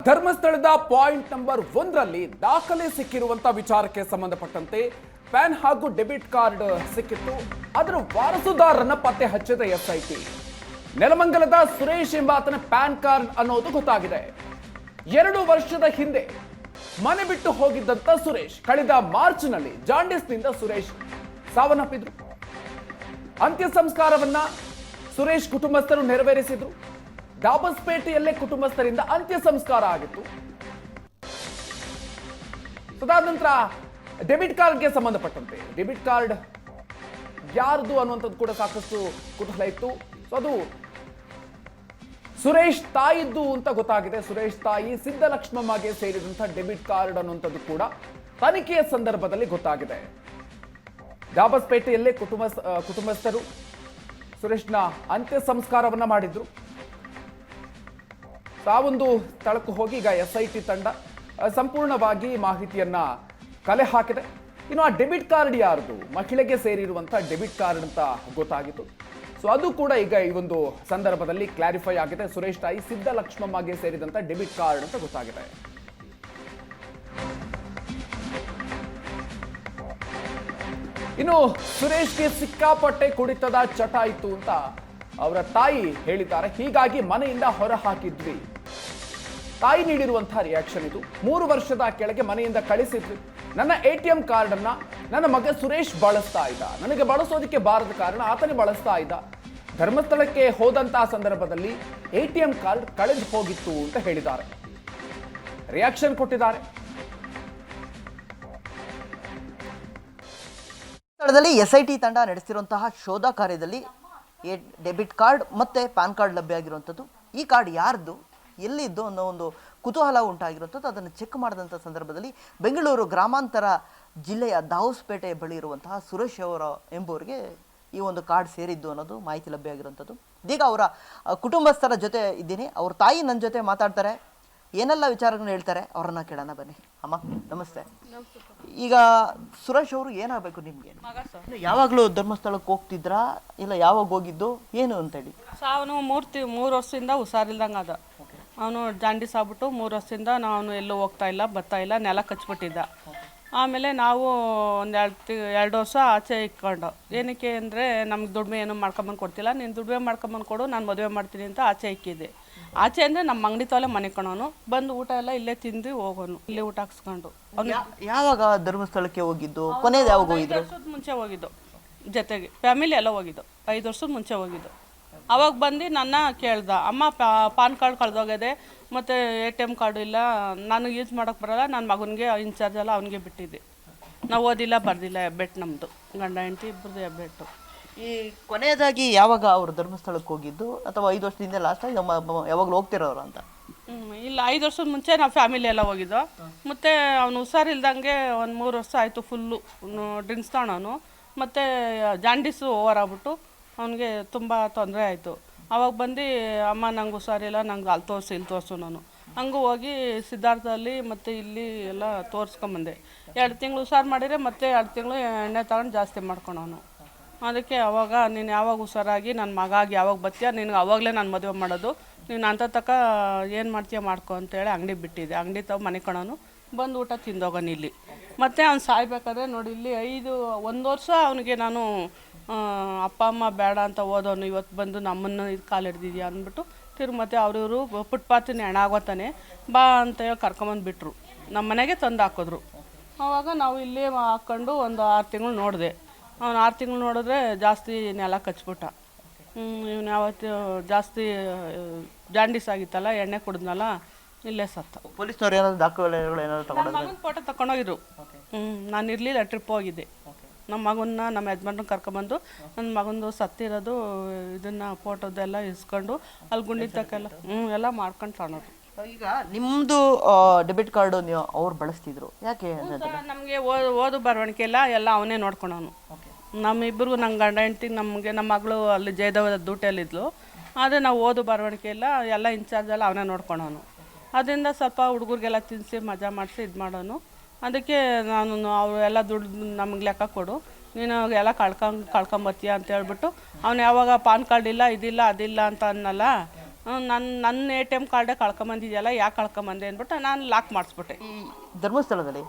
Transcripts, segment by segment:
ಧರ್ಮಸ್ಥಳದ point number 1ರಲ್ಲಿ ದಾಖಲೆ ಸಿಕ್ಕಿರುವಂತ ವಿಚಾರಕ್ಕೆ ಸಂಬಂಧಪಟ್ಟಂತೆ ಪ್ಯಾನ್ ಹಾಗೂ ಡೆಬಿಟ್ ಕಾರ್ಡ್ ಸಿಕ್ಕಿತ್ತು. ಅದರ ವಾರಸುದಾರರನ್ನ ಪತ್ತೆ ಹಚ್ಚಿದ ಎಸ್ಐಟಿ. ನೆಲಮಂಗಲದ ಸುರೇಶ್ ಎಂಬಾತನ ಪ್ಯಾನ್ ಕಾರ್ಡ್ ಅನ್ನೋದು ಗೊತ್ತಾಗಿದೆ. 2 ವರ್ಷದ ಹಿಂದೆ ಮನೆ ಬಿಟ್ಟು ಹೋಗಿದ್ದಂತ ಸುರೇಶ್ ಕಳೆದ ಮಾರ್ಚ್ನಲ್ಲಿ ಜಾಂಡಿಸ್ನಿಂದ ಸುರೇಶ್ ಸಾವನ್ನಪ್ಪಿದ್ರು. ಅಂತ್ಯ ಸಂಸ್ಕಾರವನ್ನ ಸುರೇಶ್ ಕುಟುಂಬಸ್ಥರು ನೆರವೇರಿಸಿದ್ರು. ದಾಬಸ್ಪೇಟೆಯಲ್ಲೇ ಕುಟುಂಬಸ್ಥರಿಂದ ಅಂತ್ಯ ಸಂಸ್ಕಾರ ಆಗಿತ್ತು. ಅದಾದ ನಂತರ ಡೆಬಿಟ್ ಕಾರ್ಡ್ಗೆ ಸಂಬಂಧಪಟ್ಟಂತೆ ಡೆಬಿಟ್ ಕಾರ್ಡ್ ಯಾರ್ದು ಅನ್ನುವಂಥದ್ದು ಕೂಡ ಸಾಕಷ್ಟು ಕುತೂಹಲ ಇತ್ತು. ಅದು ಸುರೇಶ್ ತಾಯಿದ್ದು ಅಂತ ಗೊತ್ತಾಗಿದೆ. ಸುರೇಶ್ ತಾಯಿ ಸಿದ್ದಲಕ್ಷ್ಮಮ್ಮಗೆ ಸೇರಿದಂತಹ ಡೆಬಿಟ್ ಕಾರ್ಡ್ ಅನ್ನುವಂಥದ್ದು ಕೂಡ ತನಿಖೆಯ ಸಂದರ್ಭದಲ್ಲಿ ಗೊತ್ತಾಗಿದೆ. ದಾಬಸ್ಪೇಟೆಯಲ್ಲೇ ಕುಟುಂಬಸ್ಥರು ಸುರೇಶ್ನ ಅಂತ್ಯ ಸಂಸ್ಕಾರವನ್ನ ಮಾಡಿದ್ರು. ತಾವೊಂದು ಸ್ಥಳಕ್ಕೆ ಹೋಗಿ ಈಗ ಎಸ್ಐಟಿ ತಂಡ ಸಂಪೂರ್ಣವಾಗಿ ಮಾಹಿತಿಯನ್ನ ಕಲೆ ಹಾಕಿದೆ. ಇನ್ನು ಆ ಡೆಬಿಟ್ ಕಾರ್ಡ್ ಯಾರ್ದು, ಮಹಿಳೆಗೆ ಸೇರಿರುವಂತಹ ಡೆಬಿಟ್ ಕಾರ್ಡ್ ಅಂತ ಗೊತ್ತಾಗಿತ್ತು. ಸೊ ಅದು ಕೂಡ ಈಗ ಈ ಒಂದು ಸಂದರ್ಭದಲ್ಲಿ ಕ್ಲಾರಿಫೈ ಆಗಿದೆ. ಸುರೇಶ್ ತಾಯಿ ಸಿದ್ದಲಕ್ಷ್ಮಮ್ಮಗೆ ಸೇರಿದಂತ ಡೆಬಿಟ್ ಕಾರ್ಡ್ ಅಂತ ಗೊತ್ತಾಗಿದೆ. ಇನ್ನು ಸುರೇಶ್ಗೆ ಸಿಕ್ಕಾಪಟ್ಟೆ ಕುಡಿತದ ಚಟ ಇತ್ತು ಅಂತ ಅವರ ತಾಯಿ ಹೇಳಿದ್ದಾರೆ. ಹೀಗಾಗಿ ಮನೆಯಿಂದ ಹೊರ ಹಾಕಿದ್ವಿ. ತಾಯಿ ನೀಡಿರುವಂತಹ ರಿಯಾಕ್ಷನ್ ಇದು. 3 ವರ್ಷದ ಕೆಳಗೆ ಮನೆಯಿಂದ ಕಳಿಸಿದ್ವಿ. ನನ್ನ ATM ಕಾರ್ಡ್ ಅನ್ನ ನನ್ನ ಮಗ ಸುರೇಶ್ ಬಳಸ್ತಾ ಇದ್ದ. ನನಗೆ ಬಳಸೋದಕ್ಕೆ ಬಾರದ ಕಾರಣ ಆತನೇ ಬಳಸ್ತಾ ಇದ್ದ. ಧರ್ಮಸ್ಥಳಕ್ಕೆ ಹೋದಂತಹ ಸಂದರ್ಭದಲ್ಲಿ ATM ಕಾರ್ಡ್ ಕಳೆದು ಹೋಗಿತ್ತು ಅಂತ ಹೇಳಿದ್ದಾರೆ. ರಿಯಾಕ್ಷನ್ ಕೊಟ್ಟಿದ್ದಾರೆ. ಸ್ಥಳದಲ್ಲಿ SIT ತಂಡ ನಡೆಸಿರುವಂತಹ ಶೋಧ ಕಾರ್ಯದಲ್ಲಿ ಡೆಬಿಟ್ ಕಾರ್ಡ್ ಮತ್ತೆ ಪ್ಯಾನ್ ಕಾರ್ಡ್ ಲಭ್ಯ ಆಗಿರುವಂಥದ್ದು. ಈ ಕಾರ್ಡ್ ಯಾರ್ದು, ಎಲ್ಲಿದ್ದು ಅನ್ನೋ ಒಂದು ಕುತೂಹಲ ಉಂಟಾಗಿರುವಂಥದ್ದು. ಅದನ್ನು ಚೆಕ್ ಮಾಡಿದಂಥ ಸಂದರ್ಭದಲ್ಲಿ ಬೆಂಗಳೂರು ಗ್ರಾಮಾಂತರ ಜಿಲ್ಲೆಯ ದಾವಸ್ಪೇಟೆ ಬಳಿ ಇರುವಂತಹ ಸುರೇಶ್ ಎಂಬುವರಿಗೆ ಈ ಒಂದು ಕಾರ್ಡ್ ಸೇರಿದ್ದು ಅನ್ನೋದು ಮಾಹಿತಿ ಲಭ್ಯ ಆಗಿರುವಂಥದ್ದು. ಇದೀಗ ಅವರ ಕುಟುಂಬಸ್ಥರ ಜೊತೆ ಇದ್ದೀನಿ. ಅವ್ರ ತಾಯಿ ನನ್ನ ಜೊತೆ ಮಾತಾಡ್ತಾರೆ. ಏನೆಲ್ಲ ವಿಚಾರಗಳನ್ನ ಹೇಳ್ತಾರೆ ಅವರನ್ನ ಕೇಳೋಣ ಬನ್ನಿ. ಅಮ್ಮ ನಮಸ್ತೆ. ಈಗ ಸುರೇಶ್ ಅವರು ಏನಾಗಬೇಕು ನಿಮ್ಗೆ? ಯಾವಾಗಲೂ ಧರ್ಮಸ್ಥಳಕ್ಕೆ ಹೋಗ್ತಿದ್ರಾ ಇಲ್ಲ ಯಾವಾಗ ಹೋಗಿದ್ದು ಏನು ಅಂತೇಳಿ? ಅವನು 3 ವರ್ಷದಿಂದ ಹುಷಾರಿಲ್ದಂಗೆ ಅದ. ಅವನು ಜಾಂಡೀಸ್ ಆಗ್ಬಿಟ್ಟು 3 ವರ್ಷದಿಂದ ನಾನು ಎಲ್ಲೂ ಹೋಗ್ತಾ ಇಲ್ಲ ಬರ್ತಾ ಇಲ್ಲ, ನೆಲ ಕಚ್ಬಿಟ್ಟಿದ್ದ. ಆಮೇಲೆ ನಾವು ಒಂದು 2 ವರ್ಷ ಆಚೆ ಇಟ್ಕೊಂಡು, ಏನಕ್ಕೆ ಅಂದರೆ ನಮ್ಗೆ ದುಡಿಮೆ ಏನು ಮಾಡ್ಕೊಂಬಂದು ಕೊಡ್ತಿಲ್ಲ, ನೀನು ದುಡಿಮೆ ಮಾಡ್ಕೊಂಬಂದು ಕೊಡು, ನಾನು ಮದುವೆ ಮಾಡ್ತೀನಿ ಅಂತ ಆಚೆ ಇಕ್ಕಿದ್ದೆ. ಆಚೆ ಅಂದರೆ ನಮ್ಮ ಅಂಗಡಿ ತೋಲೆ ಮನೆ ಕಣೋನು, ಬಂದು ಊಟ ಎಲ್ಲ ಇಲ್ಲೇ ತಿಂದು ಹೋಗೋನು, ಇಲ್ಲೇ ಊಟ ಹಾಕ್ಸ್ಕೊಂಡು. ಯಾವಾಗ ಧರ್ಮಸ್ಥಳಕ್ಕೆ ಹೋಗಿದ್ದು? ಕೊನೆಯದು ಯಾವಾಗ ಹೋಗಿದ್ದು? 5 ವರ್ಷದ ಮುಂಚೆ ಹೋಗಿದ್ದು, ಜೊತೆಗೆ ಫ್ಯಾಮಿಲಿ ಎಲ್ಲ ಹೋಗಿದ್ದು. 5 ವರ್ಷದ ಮುಂಚೆ ಹೋಗಿದ್ದು. ಅವಾಗ ಬಂದು ನನ್ನ ಕೇಳ್ದ, ಅಮ್ಮ ಪಾನ್ ಕಾರ್ಡ್ ಕಳೆದೋಗಿದೆ ಮತ್ತು ATM ಕಾರ್ಡು ಇಲ್ಲ, ನಾನು ಯೂಸ್ ಮಾಡೋಕ್ಕೆ ಬರೋಲ್ಲ, ನನ್ನ ಮಗನಿಗೆ ಇನ್ಚಾರ್ಜ್ ಎಲ್ಲ ಅವನಿಗೆ ಬಿಟ್ಟಿದ್ದೆ. ನಾವು ಓದಿಲ್ಲ ಬರ್ದಿಲ್ಲ, ಹೆಬ್ಬೆಟ್ಟು ನಮ್ಮದು, ಗಂಡ ಹೆಂಡತಿ ಇಬ್ಬರದು ಹೆಬ್ಬೆಟ್ಟು. ಈ ಕೊನೆಯದಾಗಿ ಯಾವಾಗ ಅವರು ಧರ್ಮಸ್ಥಳಕ್ಕೆ ಹೋಗಿದ್ದು ಅಥವಾ 5 ವರ್ಷದಿಂದ ಲಾಸ್ಟ್ ಆಗಿ ಯಾವಾಗಲೂ ಹೋಗ್ತಿರೋರು ಅಂತ? ಇಲ್ಲ, 5 ವರ್ಷದ ಮುಂಚೆ ನಾವು ಫ್ಯಾಮಿಲಿ ಎಲ್ಲ ಹೋಗಿದ್ದು. ಮತ್ತು ಅವನು ಹುಷಾರಿಲ್ದಂಗೆ ಒಂದು 3 ವರ್ಷ ಆಯಿತು ಫುಲ್ಲು ಡ್ರಿಂಕ್ಸ್ ತಗೊಳೋನು. ಮತ್ತು ಜಾಂಡೀಸು ಓವರ್ ಆಗ್ಬಿಟ್ಟು ಅವನಿಗೆ ತುಂಬ ತೊಂದರೆ ಆಯಿತು. ಅವಾಗ ಬಂದು ಅಮ್ಮ ನಂಗೆ ಹುಷಾರಿಲ್ಲ, ನಂಗೆ ಅಲ್ಲಿ ತೋರಿಸು ಇಲ್ಲಿ ತೋರಿಸು ನಾನು. ಹಂಗೂ ಹೋಗಿ ಸಿದ್ಧಾರ್ಥದಲ್ಲಿ ಮತ್ತು ಇಲ್ಲಿ ಎಲ್ಲ ತೋರಿಸ್ಕೊಂಬಂದೆ. 2 ತಿಂಗಳು ಹುಷಾರು ಮಾಡಿದರೆ ಮತ್ತೆ 2 ತಿಂಗಳು ಎಣ್ಣೆ ತಗೊಂಡು ಜಾಸ್ತಿ ಮಾಡ್ಕೊಳೋನು. ಅದಕ್ಕೆ ಅವಾಗ ನೀನು ಯಾವಾಗ ಹುಷಾರಾಗಿ ನನ್ನ ಮಗ ಆಗಿ ಯಾವಾಗ ಬರ್ತೀಯ, ನಿನಗೆ ಅವಾಗಲೇ ನಾನು ಮದುವೆ ಮಾಡೋದು, ನೀನು ಅಂತ ತಕ್ಕ ಏನು ಮಾಡ್ತೀಯ ಮಾಡ್ಕೊ ಅಂತೇಳಿ ಅಂಗಡಿ ಬಿಟ್ಟಿದ್ದೆ. ಅಂಗಡಿ ತಗೊ ಮನೆ ಕಣೋನು, ಬಂದು ಊಟ ತಿಂದೋಗೋನು ಇಲ್ಲಿ. ಮತ್ತು ಅವ್ನು ಸಾಯ್ಬೇಕಾದ್ರೆ ನೋಡಿ ಇಲ್ಲಿ 1 ವರ್ಷ ಅವನಿಗೆ ನಾನು ಅಪ್ಪ ಅಮ್ಮ ಬೇಡ ಅಂತ ಓದೋನು, ಇವತ್ತು ಬಂದು ನಮ್ಮನ್ನು ಇದು ಕಾಲು ಹಿಡ್ದಿದ್ಯಾ ಅಂದ್ಬಿಟ್ಟು ಮತ್ತೆ ಅವ್ರಿವರು ಫುಟ್ಪಾತಿನ ಹೆಣ ಆಗೋತಾನೆ ಬಾ ಅಂತ ಹೇಳಿ ಕರ್ಕೊಂಬಂದು ಬಿಟ್ಟರು. ನಮ್ಮ ಮನೆಗೆ ತಂದು ಹಾಕಿದ್ರು. ಆವಾಗ ನಾವು ಇಲ್ಲೇ ಹಾಕ್ಕೊಂಡು ಒಂದು 6 ತಿಂಗಳು ನೋಡಿದೆ. ಅವ್ನು 6 ತಿಂಗಳು ನೋಡಿದ್ರೆ ಜಾಸ್ತಿ ನೆಲ ಕಚ್ಬಿಟ್ಟ. ಇವನು ಯಾವತ್ತು ಜಾಸ್ತಿ ಜಾಂಡೀಸ್ ಆಗಿತ್ತಲ್ಲ, ಎಣ್ಣೆ ಕುಡಿದ್ನಲ್ಲ, ಇಲ್ಲೇ ಸತ್ತ. ಪೊಲೀಸ್ನವ್ರು ಏನಾದ್ರು ದಾಖಲೆಗಳು ಏನಾದ್ರು ತಗೊಂಡು ಮಗನ ಫೋಟೋ ತಗೊಂಡೋಗಿದ್ರು. ನಾನು ಇರಲಿಲ್ಲ, ಟ್ರಿಪ್ ಹೋಗಿದ್ದೆ. ನಮ್ಮ ಮಗನ್ನ ನಮ್ಮ ಯಜಮಾನ್ರನ್ನ ಕರ್ಕೊಂಬಂದು ನನ್ನ ಮಗಂದು ಸತ್ತಿರೋದು ಇದನ್ನು ಫೋಟೋದೆಲ್ಲ ಇಸ್ಕೊಂಡು ಅಲ್ಲಿ ಗುಂಡಿ ತಕ್ಕೆಲ್ಲ ಎಲ್ಲ ಮಾಡ್ಕೊಂಡು ತಗೊಳೋದು. ಈಗ ನಿಮ್ಮದು ಡೆಬಿಟ್ ಕಾರ್ಡು ನೀವು ಅವ್ರು ಬಳಸ್ತಿದ್ರು ಯಾಕೆ? ನಮಗೆ ಓದು ಬರವಣಿಗೆ ಎಲ್ಲ ಅವನೇ ನೋಡ್ಕೊಳೋನು. ನಮ್ಮಿಬ್ಬರಿಗೂ ನಂಗೆ ಗಂಡ ಹೆಂಡ್ತಿಗೆ ನಮಗೆ ನಮ್ಮ ಮಗಳು ಅಲ್ಲಿ ಜಯದೇವದ ಡ್ಯೂಟಿಯಲ್ಲಿದ್ಲು. ಆದರೆ ನಾವು ಓದು ಬರವಣಿಗೆ ಎಲ್ಲ ಇನ್ಚಾರ್ಜ್ ಎಲ್ಲ ಅವನೇ ನೋಡ್ಕೊಳೋನು. ಅದರಿಂದ ಸ್ವಲ್ಪ ಹುಡುಗರಿಗೆಲ್ಲ ತಿನ್ನಿಸಿ ಮಜಾ ಮಾಡಿಸಿ ಇದು ಮಾಡೋನು. ಅದಕ್ಕೆ ನಾನು ಅವರು ಎಲ್ಲ ದುಡ್ಡು ನಮಗೆ ಲೆಕ್ಕ ಕೊಡು, ನೀನು ಎಲ್ಲ ಕಳ್ಕೊಂಬತ್ತೀಯ ಅಂತ ಹೇಳ್ಬಿಟ್ಟು ಅವ್ನು ಯಾವಾಗ ಪಾನ್ ಕಾರ್ಡ್ ಇಲ್ಲ ಇದಿಲ್ಲ ಅದಿಲ್ಲ ಅಂತ ಅನ್ನಲ್ಲ, ನನ್ನ ATM ಕಾರ್ಡೇ ಕಳ್ಕೊಂಬಂದಿದೆಯಲ್ಲ, ಯಾಕೆ ಕಳ್ಕೊಂಬಂದೆ ಅಂದ್ಬಿಟ್ಟು ನಾನು ಲಾಕ್ ಮಾಡಿಸ್ಬಿಟ್ಟೆ. ಈ ಧರ್ಮಸ್ಥಳದಲ್ಲಿ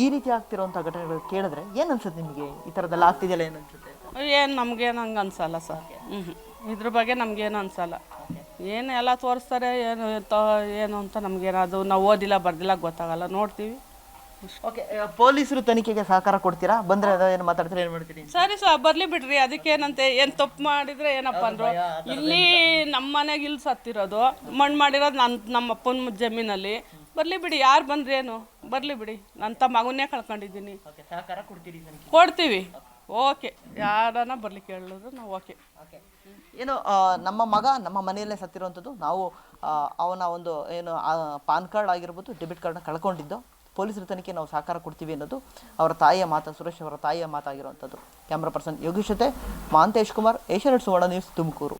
ಈ ರೀತಿ ಆಗ್ತಿರೋಂಥ ಘಟನೆಗಳು ಕೇಳಿದ್ರೆ ಏನು ಅನ್ಸುತ್ತೆ ನಿಮಗೆ? ಈ ಥರದ್ದೆಲ್ಲ ಆಗ್ತಿದೆಯಲ್ಲ ಏನು ಅನ್ಸುತ್ತೆ? ಏನು ನಮಗೇನು ಹಂಗೆ ಅನ್ಸಲ್ಲ ಸರ್. ಇದ್ರ ಬಗ್ಗೆ ನಮಗೇನು ಅನ್ಸಲ್ಲ. ಏನು ಎಲ್ಲ ತೋರಿಸ್ತಾರೆ, ಏನು ಅಂತ ನಮಗೇನು ಅದು ನಾವು ಓದಿಲ್ಲ ಬರ್ದಿಲ್ಲ ಗೊತ್ತಾಗಲ್ಲ, ನೋಡ್ತೀವಿ. ಓಕೆ, ಪೊಲೀಸರು ತನಿಖೆಗೆ ಸಹಕಾರ ಕೊಡ್ತೀರಾ? ಬಂದರೆ ಏನು ಮಾತಾಡ್ತಾರೆ, ಏನು ಮಾಡ್ತೀರಿ? ಸರಿ ಸರ್, ಬರಲಿ ಬಿಡ್ರಿ, ಅದಕ್ಕೇನಂತೆ. ಏನು ತಪ್ಪು ಮಾಡಿದರೆ ಏನಪ್ಪ ಅಂದರು, ಇಲ್ಲಿ ನಮ್ಮ ಮನೆಗೆ ಇಲ್ಲಿ ಸತ್ತಿರೋದು, ಮಣ್ಣು ಮಾಡಿರೋದು ನಮ್ಮ ಅಪ್ಪನ ಜಮೀನಲ್ಲಿ. ಬರಲಿ ಬಿಡಿ, ಯಾರು ಬಂದ್ರೆ ಏನು, ಬರಲಿ ಬಿಡಿ. ನನ್ನ ಮಗನ್ನೇ ಕಳ್ಕೊಂಡಿದ್ದೀನಿ. ಸಹಕಾರ ಕೊಡ್ತೀರಿ? ಕೊಡ್ತೀವಿ. ಓಕೆ, ಯಾರನ್ನ ಬರಲಿ ಕೇಳಿದ್ರು ನಾವು ಓಕೆ. ಏನು ನಮ್ಮ ಮಗ ನಮ್ಮ ಮನೆಯಲ್ಲೇ ಸತ್ತಿರುವಂಥದ್ದು, ನಾವು ಅವನ ಒಂದು ಏನು ಪಾನ್ ಕಾರ್ಡ್ ಆಗಿರ್ಬೋದು, ಡೆಬಿಟ್ ಕಾರ್ಡ್ನ ಕಳ್ಕೊಂಡಿದ್ದು, ಪೊಲೀಸರ ತನಿಖೆ ನಾವು ಸಹಕಾರ ಕೊಡ್ತೀವಿ ಅನ್ನೋದು ಅವರ ತಾಯಿಯ ಮಾತು, ಸುರೇಶ್ ಅವರ ತಾಯಿಯ ಮಾತಾಗಿರುವಂಥದ್ದು. ಕ್ಯಾಮ್ರಾ ಪರ್ಸನ್ ಯೋಗೀಶ್ ಜೊತೆ ಮಹಾಂತೇಶ್ ಕುಮಾರ್, ಏಷ್ಯಾನೆಟ್ ಸುವರ್ಣ ನ್ಯೂಸ್, ತುಮಕೂರು.